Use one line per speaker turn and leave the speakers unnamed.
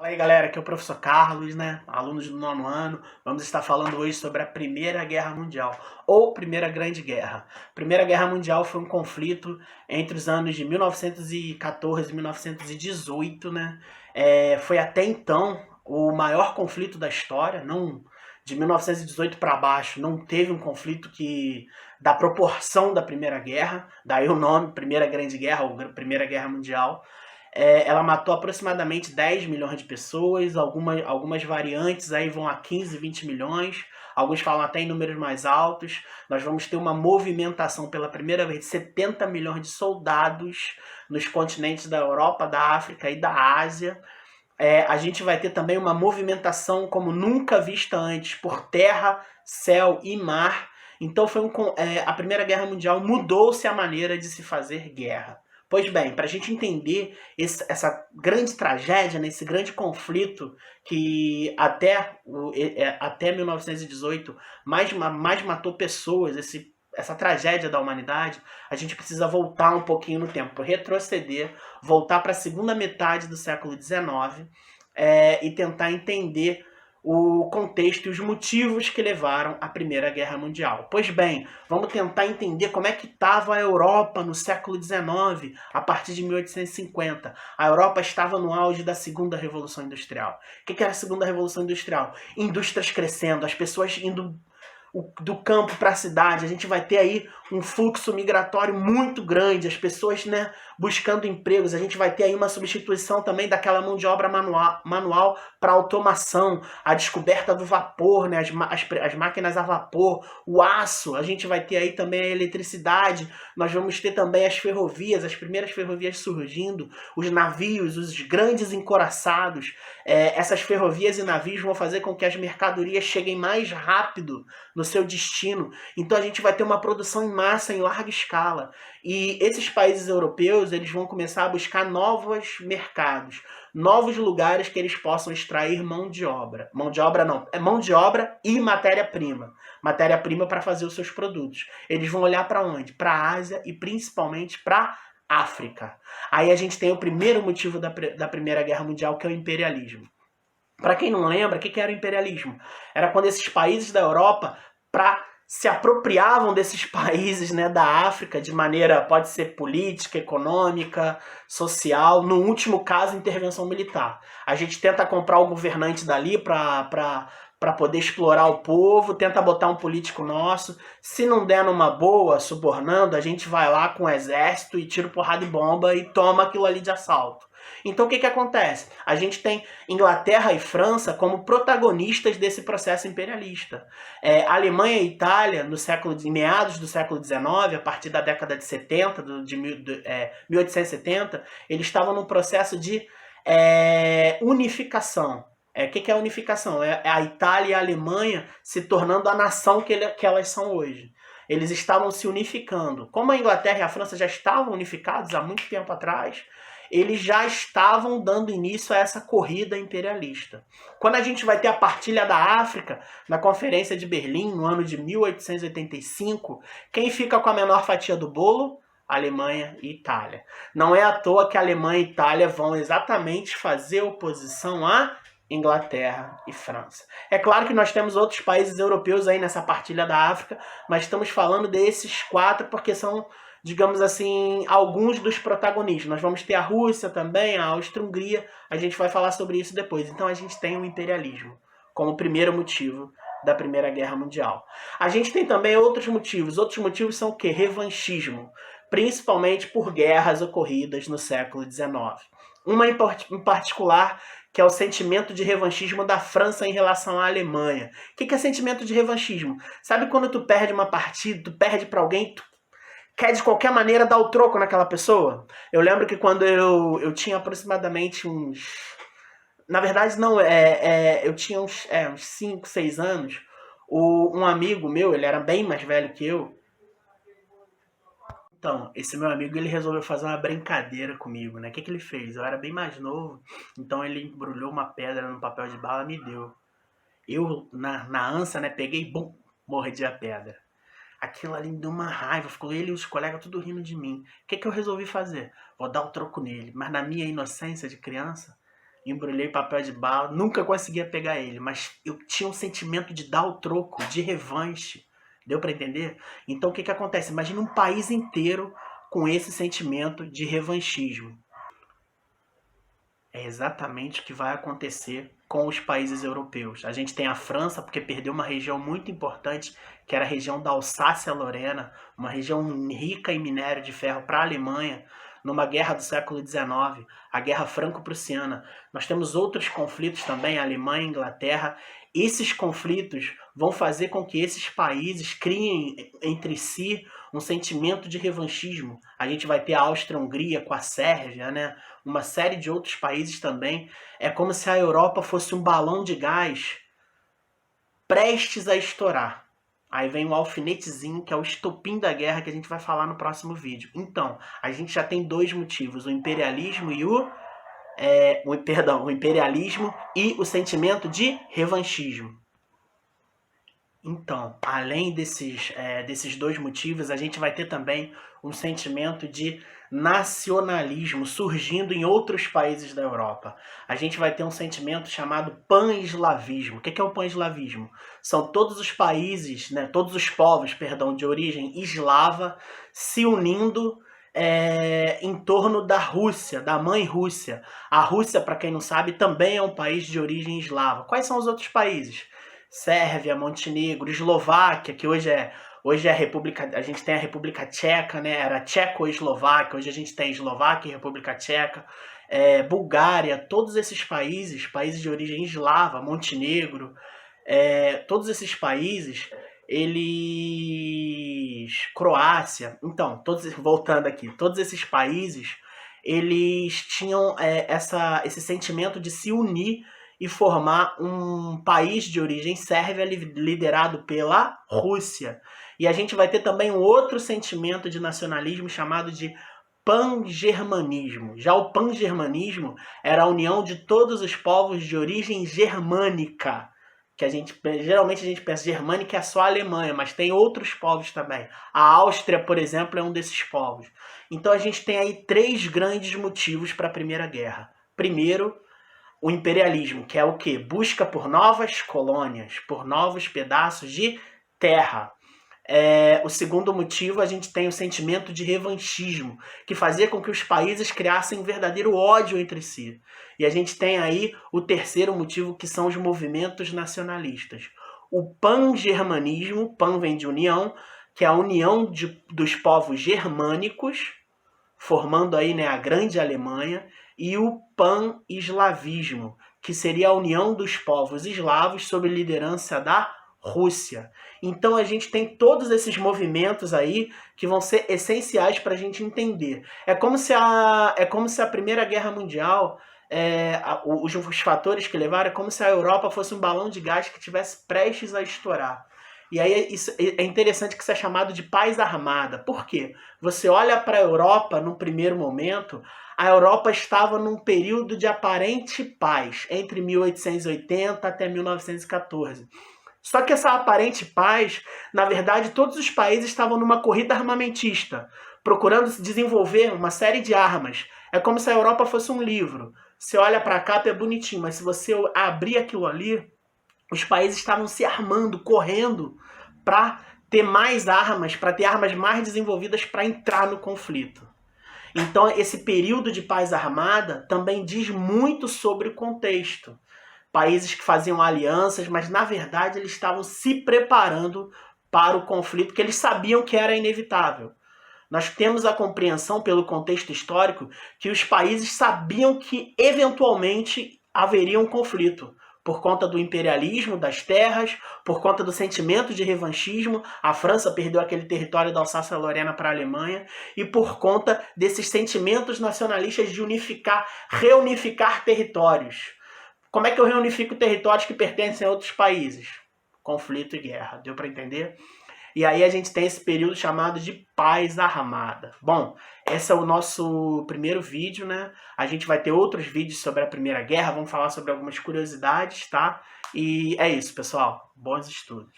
Fala aí galera, aqui é o professor Carlos, né? Alunos do 9º ano. Vamos estar falando hoje sobre a Primeira Guerra Mundial, ou Primeira Grande Guerra. A Primeira Guerra Mundial foi um conflito entre os anos de 1914 e 1918, né? Foi até então o maior conflito da história. Não, de 1918 para baixo não teve um conflito que da proporção da Primeira Guerra, daí o nome Primeira Grande Guerra ou Primeira Guerra Mundial. Ela matou aproximadamente 10 milhões de pessoas, algumas variantes aí vão a 15, 20 milhões, alguns falam até em números mais altos. Nós vamos ter uma movimentação pela primeira vez de 70 milhões de soldados nos continentes da Europa, da África e da Ásia. A gente vai ter também uma movimentação como nunca vista antes por terra, céu e mar. Então a Primeira Guerra Mundial mudou-se a maneira de se fazer guerra. Pois bem, para a gente entender essa grande tragédia, né, esse grande conflito que até 1918 mais matou pessoas, essa tragédia da humanidade, a gente precisa voltar um pouquinho no tempo, retroceder, voltar para a segunda metade do século XIX e tentar entender o contexto e os motivos que levaram à Primeira Guerra Mundial. Pois bem, vamos tentar entender como é que estava a Europa no século XIX, a partir de 1850. A Europa estava no auge da Segunda Revolução Industrial. O que era a Segunda Revolução Industrial? Indústrias crescendo, as pessoas indo do campo para a cidade. A gente vai ter aí um fluxo migratório muito grande, as pessoas, né, buscando empregos. A gente vai ter aí uma substituição também daquela mão de obra manual para automação, a descoberta do vapor, né, as máquinas a vapor, o aço. A gente vai ter aí também a eletricidade. Nós vamos ter também as ferrovias, as primeiras ferrovias surgindo, os navios, os grandes encoraçados. Essas ferrovias e navios vão fazer com que as mercadorias cheguem mais rápido no seu destino. Então a gente vai ter uma produção em massa, em larga escala. E esses países europeus, eles vão começar a buscar novos mercados, novos lugares que eles possam extrair mão de obra. Mão de obra não, é mão de obra e matéria-prima. Matéria-prima para fazer os seus produtos. Eles vão olhar para onde? Para a Ásia e principalmente para África. Aí a gente tem o primeiro motivo da Primeira Guerra Mundial, que é o imperialismo. Para quem não lembra, o que era o imperialismo? Era quando esses países da Europa se apropriavam desses países, né, da África de maneira, pode ser política, econômica, social, no último caso, intervenção militar. A gente tenta comprar o governante dali para poder explorar o povo, tenta botar um político nosso. Se não der numa boa, subornando, a gente vai lá com o exército e tira porrada e bomba e toma aquilo ali de assalto. Então o que acontece? A gente tem Inglaterra e França como protagonistas desse processo imperialista. Alemanha e Itália, meados do século XIX, a partir da década de 70, 1870, eles estavam num processo de unificação. O que é a unificação? É a Itália e a Alemanha se tornando a nação que elas são hoje. Eles estavam se unificando. Como a Inglaterra e a França já estavam unificados há muito tempo atrás, eles já estavam dando início a essa corrida imperialista. Quando a gente vai ter a partilha da África, na Conferência de Berlim, no ano de 1885, quem fica com a menor fatia do bolo? Alemanha e Itália. Não é à toa que a Alemanha e Itália vão exatamente fazer oposição a Inglaterra e França. É claro que nós temos outros países europeus aí nessa partilha da África, mas estamos falando desses quatro porque são, digamos assim, alguns dos protagonistas. Nós vamos ter a Rússia também, a Áustria-Hungria, a gente vai falar sobre isso depois. Então a gente tem o imperialismo como primeiro motivo da Primeira Guerra Mundial. A gente tem também outros motivos. Outros motivos são o quê? Revanchismo, principalmente por guerras ocorridas no século XIX. Uma em particular, que é o sentimento de revanchismo da França em relação à Alemanha. O que é sentimento de revanchismo? Sabe quando tu perde uma partida, tu perde para alguém, tu quer de qualquer maneira dar o troco naquela pessoa? Eu lembro que quando eu tinha aproximadamente uns... Na verdade, não, eu tinha uns 5, 6 anos. Um amigo meu, ele era bem mais velho que eu. Então, esse meu amigo, ele resolveu fazer uma brincadeira comigo, né? O que ele fez? Eu era bem mais novo, então ele embrulhou uma pedra no papel de bala e me deu. Eu, na ânsia, né, peguei e bum, mordi a pedra. Aquilo ali me deu uma raiva, ficou ele e os colegas tudo rindo de mim. O que eu resolvi fazer? Vou dar o troco nele. Mas na minha inocência de criança, embrulhei papel de bala, nunca conseguia pegar ele, mas eu tinha um sentimento de dar o troco, de revanche. Deu para entender? Então o que acontece? Imagina um país inteiro com esse sentimento de revanchismo. É exatamente o que vai acontecer com os países europeus. A gente tem a França, porque perdeu uma região muito importante, que era a região da Alsácia-Lorena, uma região rica em minério de ferro para a Alemanha, numa guerra do século XIX, a Guerra Franco-Prussiana. Nós temos outros conflitos também, Alemanha e Inglaterra. Esses conflitos vão fazer com que esses países criem entre si um sentimento de revanchismo. A gente vai ter a Áustria-Hungria com a Sérvia, né? Uma série de outros países também. É como se a Europa fosse um balão de gás prestes a estourar. Aí vem um alfinetezinho, que é o estopim da guerra, que a gente vai falar no próximo vídeo. Então, a gente já tem dois motivos, o imperialismo e o imperialismo e o sentimento de revanchismo. Então, além desses dois motivos, a gente vai ter também um sentimento de nacionalismo surgindo em outros países da Europa. A gente vai ter um sentimento chamado pan-eslavismo. O que é o pan-eslavismo? São todos os países, né, todos os povos, perdão, de origem eslava se unindo em torno da Rússia, da mãe Rússia. A Rússia, para quem não sabe, também é um país de origem eslava. Quais são os outros países? Sérvia, Montenegro, Eslováquia, que hoje é a República, a gente tem a República Tcheca, né? Era Tcheco-Eslováquia, hoje a gente tem Eslováquia e República Tcheca, Bulgária, todos esses países de origem eslava, Montenegro, todos esses países, Croácia, então, voltando aqui, todos esses países, eles tinham esse sentimento de se unir e formar um país de origem sérvia liderado pela Rússia. E a gente vai ter também um outro sentimento de nacionalismo chamado de pan-germanismo. Já o pan-germanismo era a união de todos os povos de origem germânica, que geralmente a gente pensa germânica é só a Alemanha, mas tem outros povos também. A Áustria, por exemplo, é um desses povos. Então a gente tem aí três grandes motivos para a Primeira Guerra. Primeiro, o imperialismo, que é o quê? Busca por novas colônias, por novos pedaços de terra. O segundo motivo, a gente tem o sentimento de revanchismo, que fazia com que os países criassem um verdadeiro ódio entre si. E a gente tem aí o terceiro motivo, que são os movimentos nacionalistas. O pan-germanismo, pan vem de união, que é a união dos povos germânicos, formando aí, né, a grande Alemanha, e o pan-eslavismo, que seria a união dos povos eslavos sob liderança da Rússia. Então a gente tem todos esses movimentos aí que vão ser essenciais para a gente entender. É como se a Primeira Guerra Mundial, os fatores que levaram, é como se a Europa fosse um balão de gás que estivesse prestes a estourar. E aí isso é interessante que isso é chamado de paz armada. Por quê? Você olha para a Europa num primeiro momento, a Europa estava num período de aparente paz, entre 1880 até 1914. Só que essa aparente paz, na verdade, todos os países estavam numa corrida armamentista, procurando desenvolver uma série de armas. É como se a Europa fosse um livro. Você olha para a capa, é bonitinho, mas se você abrir aquilo ali, os países estavam se armando, correndo para ter mais armas, para ter armas mais desenvolvidas para entrar no conflito. Então, esse período de paz armada também diz muito sobre o contexto. Países que faziam alianças, mas na verdade eles estavam se preparando para o conflito que eles sabiam que era inevitável. Nós temos a compreensão, pelo contexto histórico, que os países sabiam que eventualmente haveria um conflito. Por conta do imperialismo das terras, por conta do sentimento de revanchismo, a França perdeu aquele território da Alsácia-Lorena para a Alemanha, e por conta desses sentimentos nacionalistas de reunificar territórios. Como é que eu reunifico territórios que pertencem a outros países? Conflito e guerra, deu para entender? E aí a gente tem esse período chamado de paz armada. Bom, esse é o nosso primeiro vídeo, né? A gente vai ter outros vídeos sobre a Primeira Guerra, vamos falar sobre algumas curiosidades, tá? E é isso, pessoal. Bons estudos.